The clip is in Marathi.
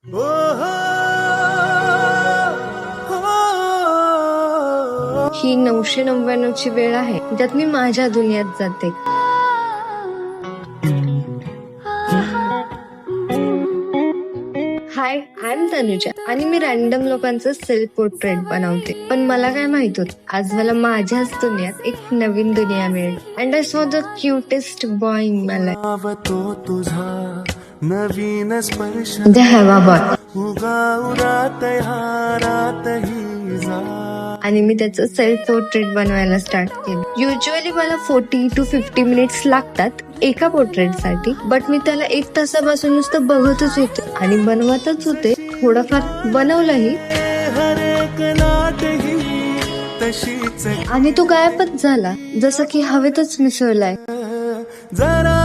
ही 999 ची वेळ आहे ज्यात मी माझ्या दुनियेत जाते. हाय, आय एम तनुजा आणि मी रॅन्डम लोकांचं सेल्फ पोर्ट्रेट बनवते. पण मला काय माहित होत, आज मला माझ्याच दुनियात एक नवीन दुनिया मिळेल. And I saw the cutest boy in my life. Naveen Sparsh the हॅवा बॉय. आणि मी त्याचं सेल्फ पोर्ट्रेट बनवायला स्टार्ट केलं. युजली मला 40 to 50 मिनिट्स लागतात एका पोर्ट्रेटसाठी, बट मी त्याला 1 तासापासून नुसतं बघतच होते आणि बनवतच होते. थोडंफार बनवलंही आणि तो गायबच झाला, जसं की हवेतच मिसळलाय. जरा